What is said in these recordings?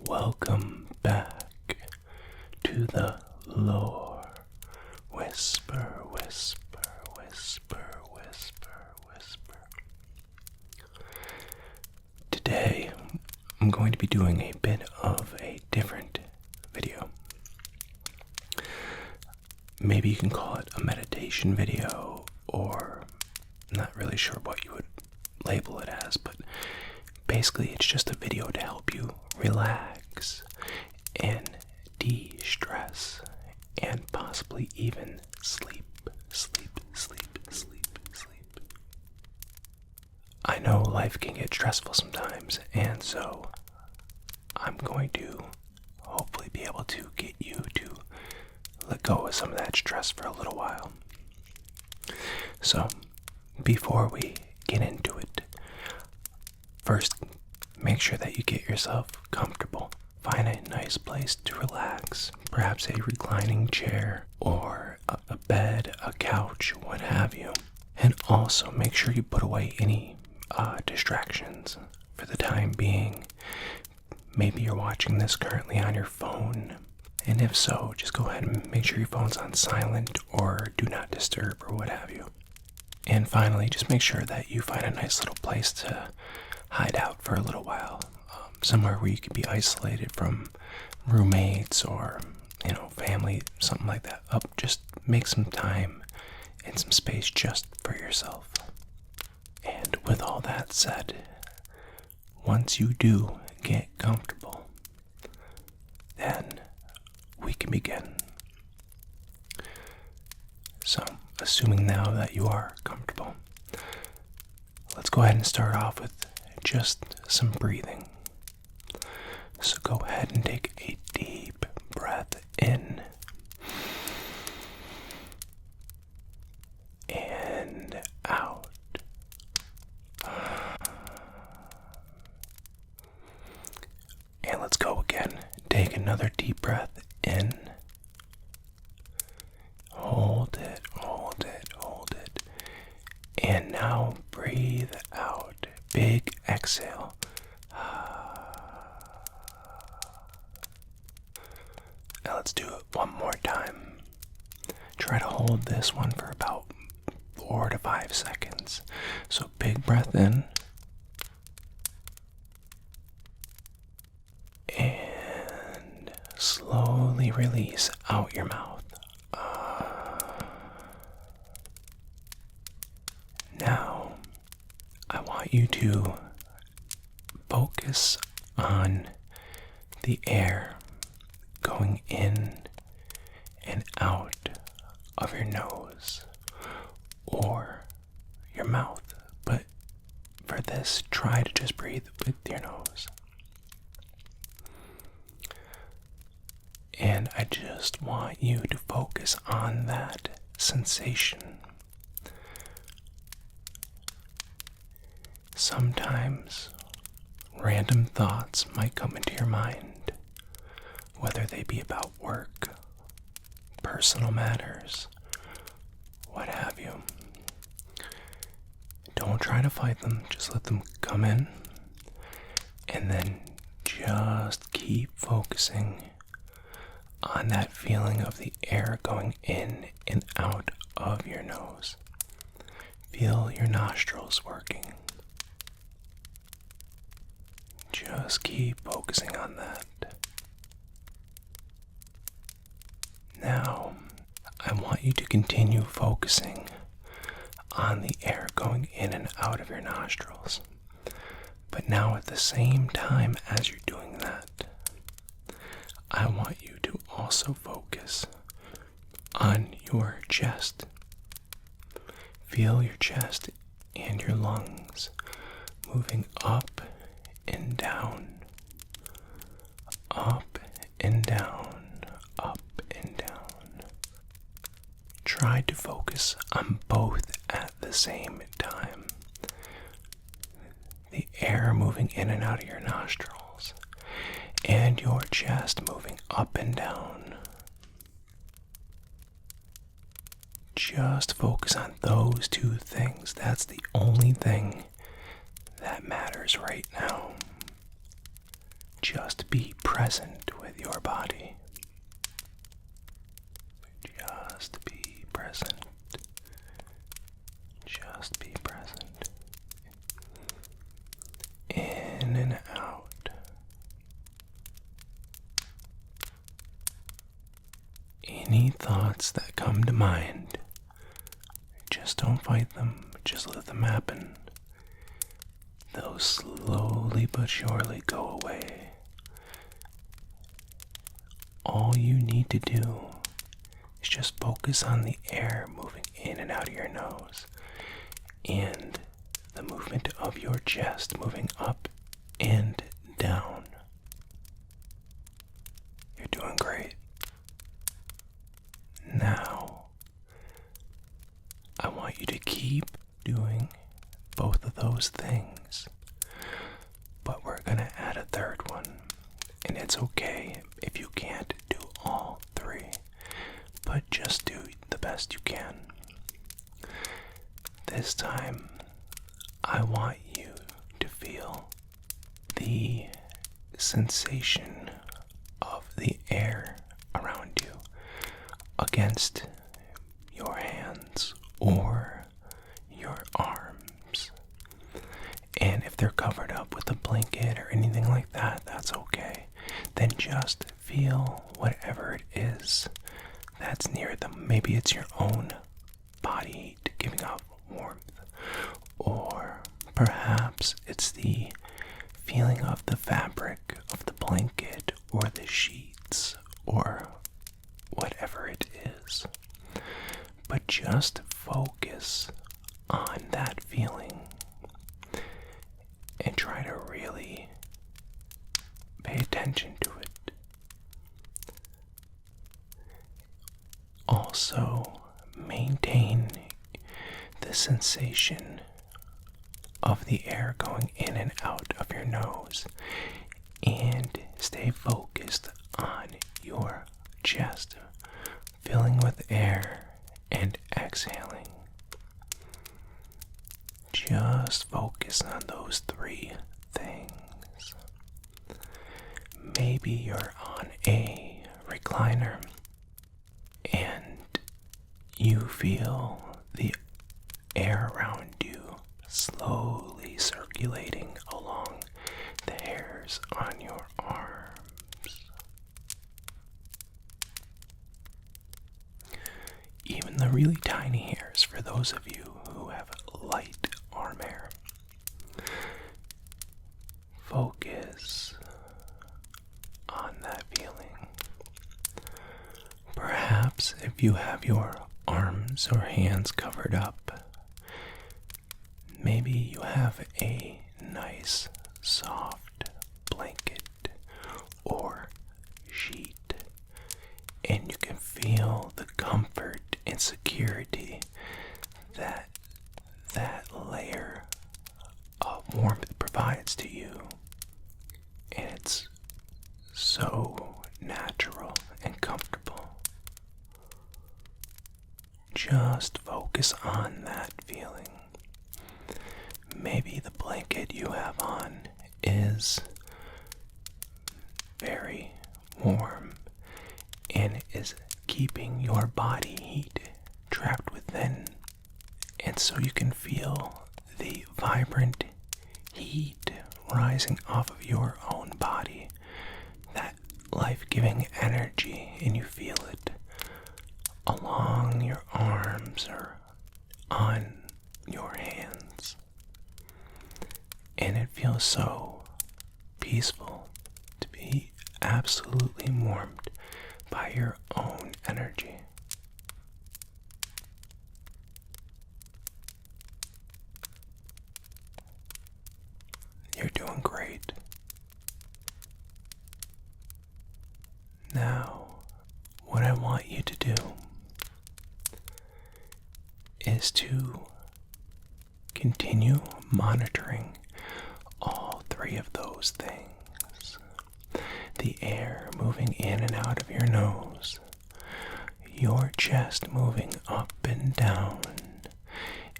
Welcome back to the lore. Whisper, whisper, whisper, whisper, whisper. Today, I'm going to be doing a bit of a different video. Maybe you can call it a meditation video, or I'm not really sure what you would label it as, but basically it's just a video to help you relax and de-stress and possibly even sleep. I know life can get stressful sometimes, and so I'm going to hopefully be able to get you to let go of some of that stress for a little while. So, before we get into it, first, make sure that you get yourself comfortable. Find a nice place to relax, perhaps a reclining chair or a bed, a couch, what have you. And also make sure you put away any distractions for the time being. Maybe you're watching this currently on your phone, and if so, just go ahead and make sure your phone's on silent or do not disturb or what have you. And finally, just make sure that you find a nice little place to hide out for a little while, somewhere where you can be isolated from roommates or, family, something like that. Just make some time and some space just for yourself. And with all that said, once you do get comfortable, then we can begin. So, assuming now that you are comfortable, let's go ahead and start off with just some breathing. So go ahead and take a deep breath in and out. And let's go again. Take another deep breath in. Hold it, hold it, hold it. And now breathe out. Big exhale. Now let's do it one more time. Try to hold this one for about 4 to 5 seconds. So big breath in. And slowly release out your mouth. Now, I want you to focus on the air going in and out of your nose or your mouth. But for this, try to just breathe with your nose. And I just want you to focus on that sensation. Sometimes random thoughts might come into your mind, whether they be about work, personal matters, what have you. Don't try to fight them, just let them come in, and then just keep focusing on that feeling of the air going in and out of your nose. Feel your nostrils working. Just keep focusing on that. Now, I want you to continue focusing on the air going in and out of your nostrils. But now at the same time as you're doing that, I want you to also focus on your chest. Feel your chest and your lungs moving up and down, up and down, up and down. Try to focus on both at the same time. The air moving in and out of your nostrils, and your chest moving up and down. Just focus on those two things. That's the only thing that matters right now. just be present with your body. Just be present. Just be present. In and out. Any thoughts that come to mind, just don't fight them, just let them happen. They'll slowly but surely go away. All you need to do is just focus on the air moving in and out of your nose and the movement of your chest moving up and down. You're doing great. Now, I want you to keep doing both of those things, but we're going to add a third one, and it's okay if you can't do all three, but just do the best you can. This time, I want you to feel the sensation of the air around you against your hands or your arms. And if they're covered up with a blanket or anything like that, that's okay. Then just feel whatever it is that's near them. Maybe it's your own body heat giving off warmth, or perhaps it's the feeling of the fabric of the blanket or the sheets or whatever it is. But just focus on that feeling and try to really pay attention to it. Also, maintain the sensation of the air going in and out of your nose, and stay focused on your chest, filling with air and exhaling. Just focus on those three things. Maybe you're on a recliner and you feel the air around you slowly circulating along the hairs on your arms. Even the really tiny hairs for those of you who have light arm hair. Focus on that feeling. Perhaps if you have your arms or hands covered up, maybe you have a nice soft blanket or sheet, and you can feel the comfort and security that layer of warmth provides to you. And it's so natural and comfortable. Just focus on that feeling. Maybe the blanket you have on is very warm and is keeping your body heat trapped within, and so you can feel the vibrant heat rising off of your own body, that life-giving energy, and you feel it along your arms or on your hands, and it feels so peaceful to be absolutely warmed by your own energy. You're doing great. Now, what I want you to do is to continue monitoring all three of those things. The air moving in and out of your nose, your chest moving up and down,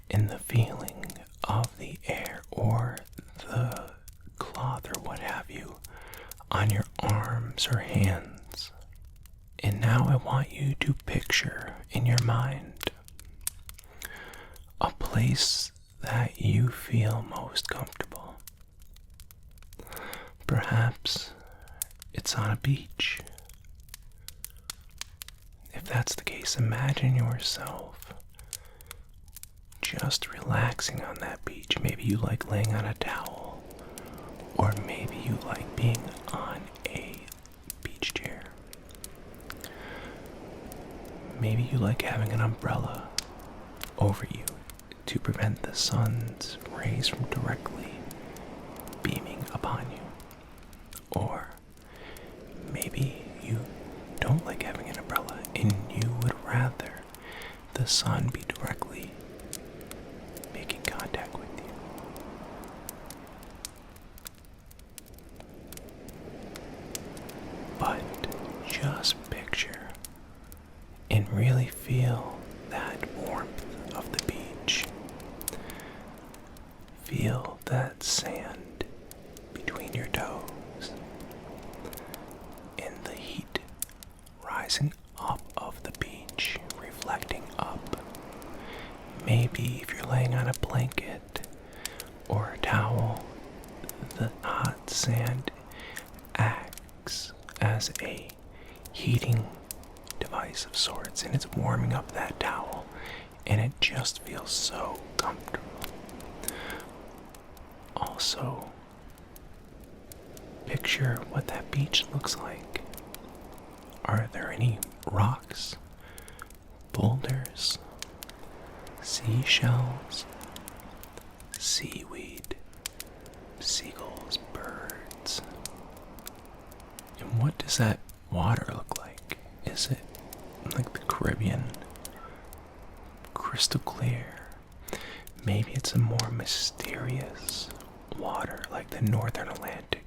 and the feeling of the air or the cloth or what have you on your arms or hands. And now I want you to picture in your mind a place that you feel most comfortable. Perhaps it's on a beach. If that's the case, imagine yourself just relaxing on that beach. Maybe you like laying on a towel, or maybe you like being on a beach chair. Maybe you like having an umbrella over you to prevent the sun's rays from directly beaming upon you. Or maybe you don't like having an umbrella and you would rather the sun be directly making contact with you. But just picture and really feel that warmth of the beach. Feel that sand between your toes and the heat rising up of the beach, reflecting up. Maybe if you're laying on a blanket or a towel, the hot sand acts as a heating device of sorts, and it's warming up that towel, and it just feels so comfortable. Also, picture what that beach looks like. Are there any rocks, boulders, seashells, seaweed, seagulls, birds? And what does that water look like? Is it like the Caribbean? Crystal clear? Maybe it's a more mysterious water like the Northern Atlantic,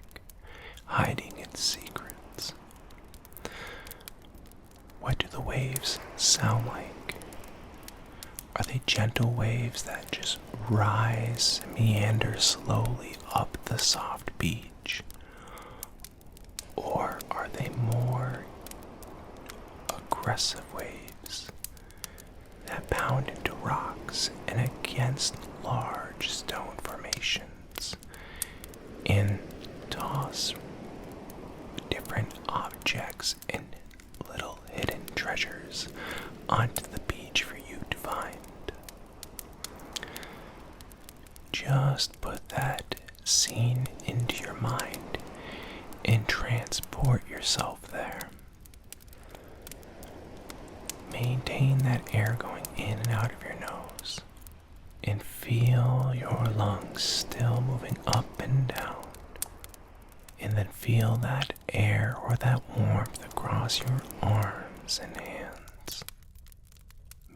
hiding its secrets. What do the waves sound like? Are they gentle waves that just rise and meander slowly up the soft beach? Or are they more aggressive waves that pound into rocks and against large stone formations and toss different objects and little hidden treasures onto the beach for you to find? Just put that scene into your mind and transport yourself there. Maintain that air going in and out of your nose, and feel your lungs still moving up and down. And then feel that air or that warmth across your arms and hands.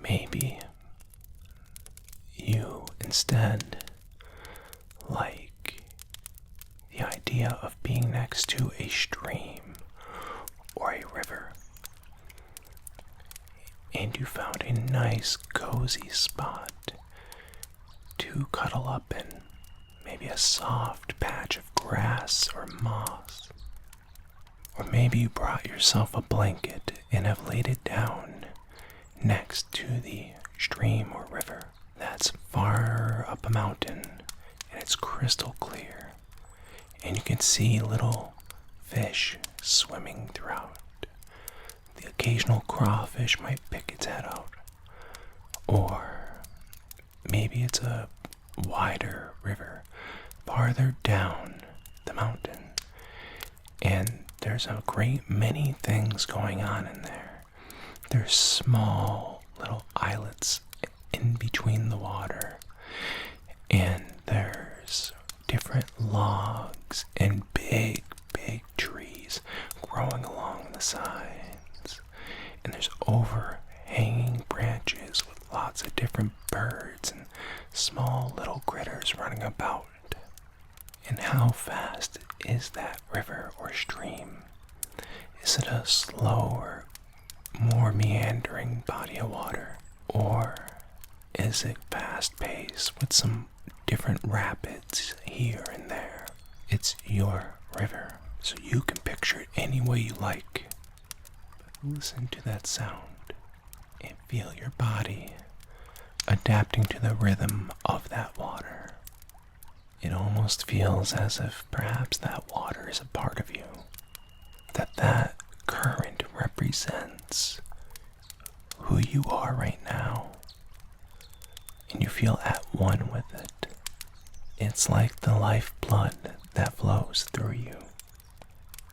Maybe you instead like the idea of being next to a stream or a river, and you found a nice cozy spot to cuddle up in, maybe a soft patch of grass or moss. Or maybe you brought yourself a blanket and have laid it down next to the stream or river that's far up a mountain, and it's crystal clear, and you can see little fish swimming throughout. The occasional crawfish might pick its head out. Or maybe it's a wider river farther down the mountain, and there's a great many things going on in there. There's small little islets in between the water, and there's different logs and big trees growing along the sides, and there's overhanging branches with lots of different birds and small little critters running about. And how fast is that river or stream? Is it a slower, more meandering body of water? Or is it fast-paced with some different rapids here and there? It's your river, So you can picture it any way you like. But listen to that sound and feel your body adapting to the rhythm of that water. It almost feels as if perhaps that water is a part of you, that current represents who you are right now, and you feel at one with it. It's like the lifeblood that flows through you.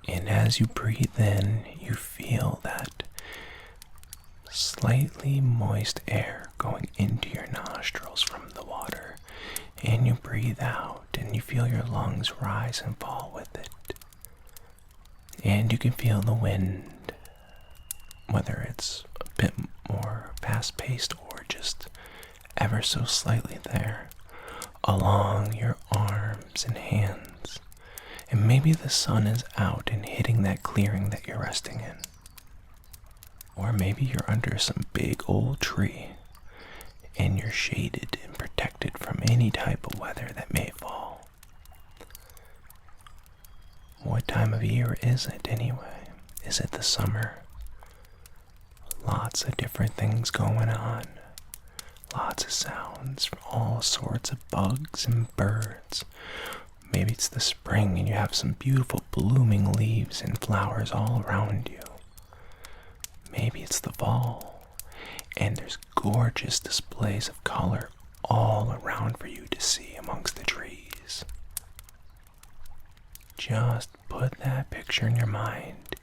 And as you breathe in, you feel that slightly moist air going into your nostrils from the water, and you breathe out and you feel your lungs rise and fall with it. And you can feel the wind, whether it's a bit more fast-paced or just ever so slightly there, along your arms and hands. And maybe the sun is out and hitting that clearing that you're resting in. Or maybe you're under some big old tree and you're shaded and protected from any type of weather that may fall. What time of year is it anyway? Is it the summer? Lots of different things going on. Lots of sounds from all sorts of bugs and birds. Maybe it's the spring and you have some beautiful blooming leaves and flowers all around you. Maybe it's the fall and there's gorgeous displays of color all around for you to see amongst the trees. Just put that picture in your mind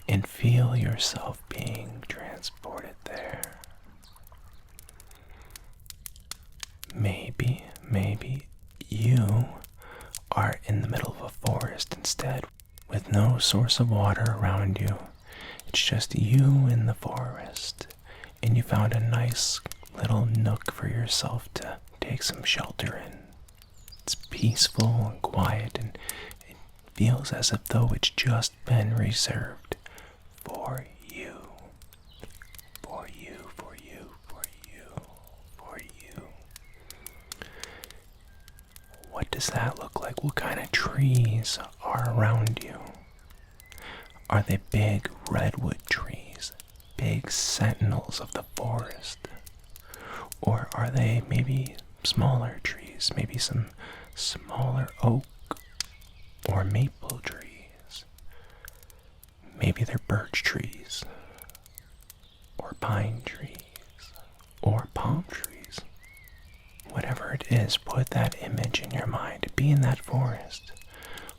and feel yourself being transported there. Maybe you are in the middle of a forest instead, with no source of water around you. It's just you in the forest, and you found a nice little nook for yourself to take some shelter in. It's peaceful and quiet, and it feels as if though it's just been reserved for you. For you, for you, for you, for you. What does that look like? What kind of trees are around you? Are they big redwood trees, big sentinels of the forest? Or are they maybe smaller trees, maybe some smaller oak or maple trees? Maybe they're birch trees, or pine trees, or palm trees. Whatever it is, put that image in your mind. Be in that forest.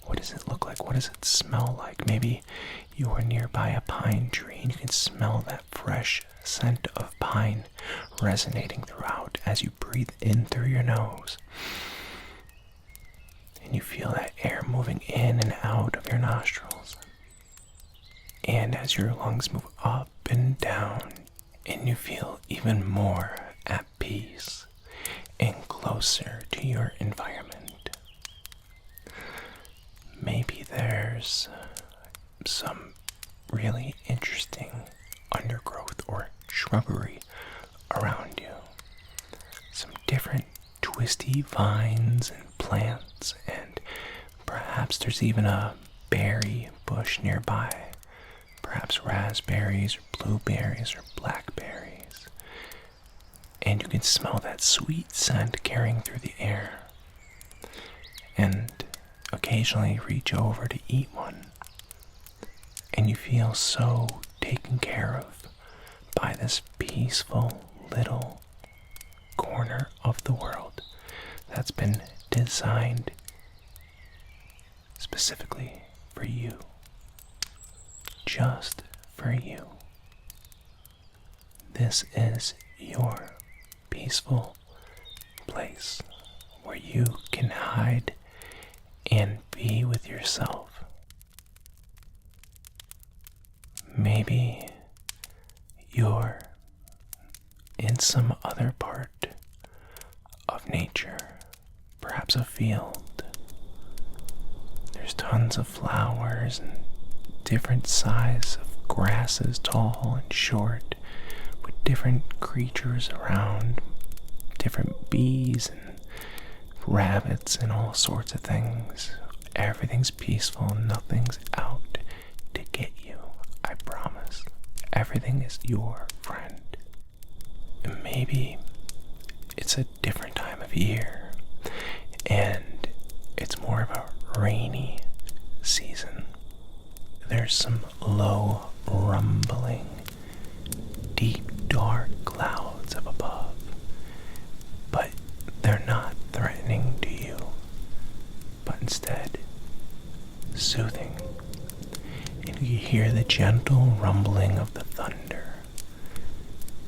What does it look like? What does it smell like? Maybe you are nearby a pine tree and you can smell that fresh scent of pine resonating throughout as you breathe in through your nose. And you feel that air moving in and out of your nostrils. And as your lungs move up and down, and you feel even more at peace and closer to your environment. Maybe there's some really interesting undergrowth or shrubbery around you. Some different twisty vines and plants, and perhaps there's even a berry bush nearby. Perhaps raspberries or blueberries or blackberries. And you can smell that sweet scent carrying through the air. And occasionally reach over to eat one. And you feel so taken care of by this peaceful little corner of the world that's been designed specifically for you. Just for you. This is your peaceful place where you can hide and be with yourself. Maybe you're in some other part of nature, perhaps a field. There's tons of flowers and different size of grasses, tall and short, with different creatures around, different bees and rabbits and all sorts of things. Everything's peaceful, nothing's out is your friend. And maybe it's a different time of year, and it's more of a rainy season. There's some low rumbling, deep dark clouds up above, but they're not threatening to you, but instead soothing. And you hear the gentle rumbling of the thunder,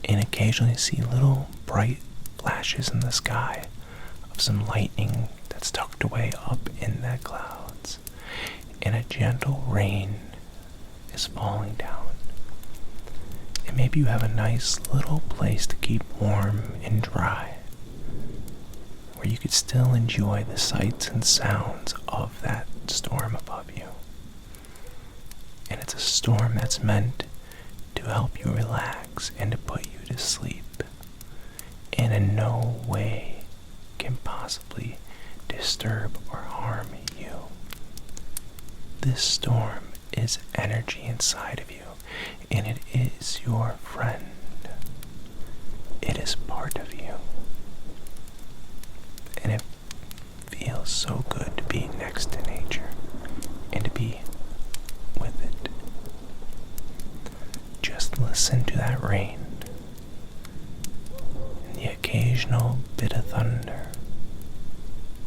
and occasionally see little bright flashes in the sky of some lightning that's tucked away up in the clouds, and a gentle rain is falling down. And maybe you have a nice little place to keep warm and dry, where you could still enjoy the sights and sounds of that storm above you. And it's a storm that's meant to help you relax and to put you to sleep, and in no way can possibly disturb or harm you. This storm is energy inside of you, and it is your friend. It is part of you. And it feels so good to be next to nature and to be with it. Just listen to that rain and the occasional bit of thunder,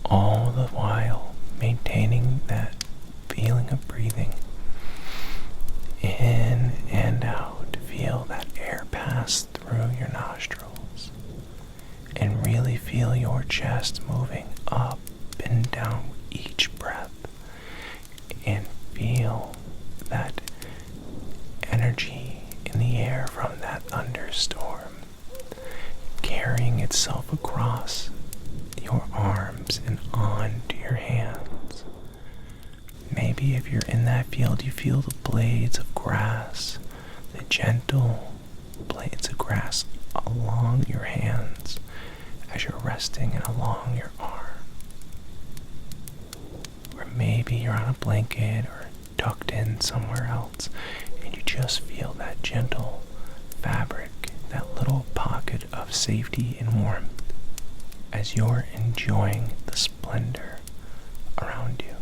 all the while maintaining that feeling of breathing in and out. Feel that air pass through your nostrils and really feel your chest moving up and down with each breath, and feel that energy in the air from that thunderstorm carrying itself across your arms and onto your hands. Maybe if you're in that field, you feel the blades of grass, the gentle blades of grass along your hands as you're resting and along your arm. Or maybe you're on a blanket or tucked in somewhere else, and you just feel that gentle fabric, that little pocket of safety and warmth as you're enjoying the splendor around you.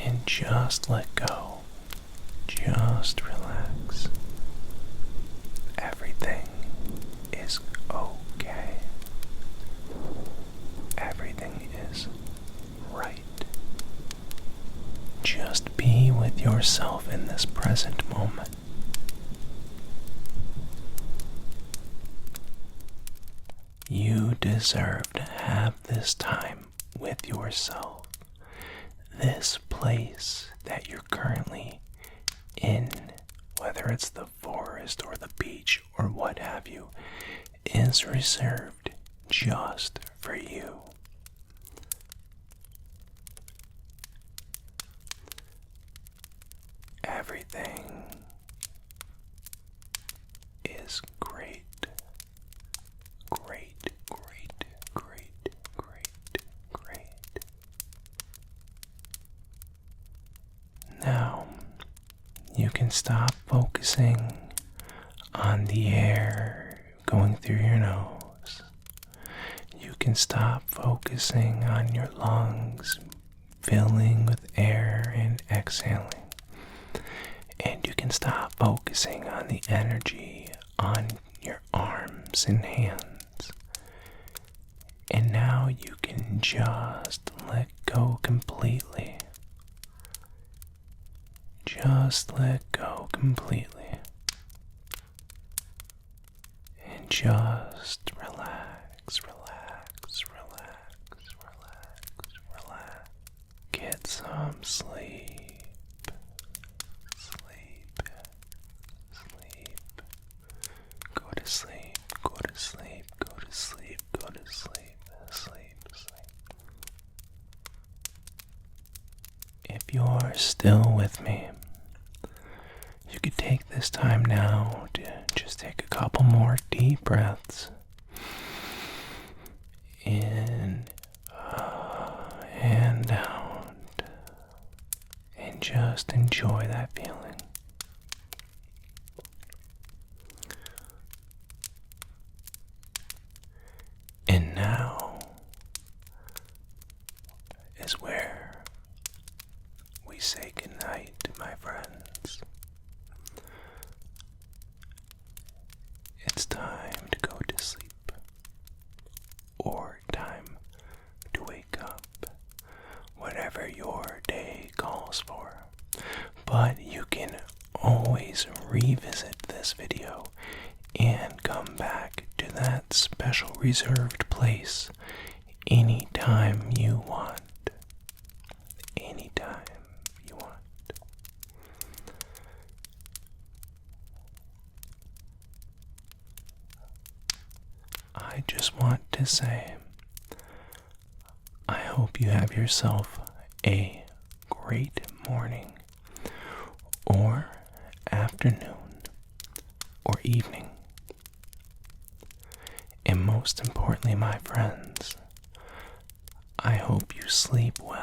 And just let go. Just relax. Everything is okay. Everything is right. Just be with yourself in this present moment. You deserve to have this time with yourself. This place that you're currently in, whether it's the forest or the beach or what have you, is reserved just for you. Everything is great. Great, great, great, great, great. Now, you can stop focusing on the air going through your nose. You can stop focusing on your lungs filling with air and exhaling. And you can stop focusing on the energy on your arms and hands. And now you can just let go completely. Just let go completely. And just relax, relax, relax, relax, relax. Get some sleep. Sleep. Sleep. Go to sleep. Go to sleep. Go to sleep. Go to sleep. Sleep. Sleep. If you're still with me, you could take this time now to just take a couple more deep breaths in and out, and just enjoy that feeling. we say goodnight, my friends. It's time to go to sleep, or time to wake up, whatever your day calls for. But you can always revisit this video and come back to that special reserved place anytime you want. Anytime you want. I just want to say, I hope you have yourself a great morning, or afternoon, or evening. And most importantly, my friends, I hope you sleep well.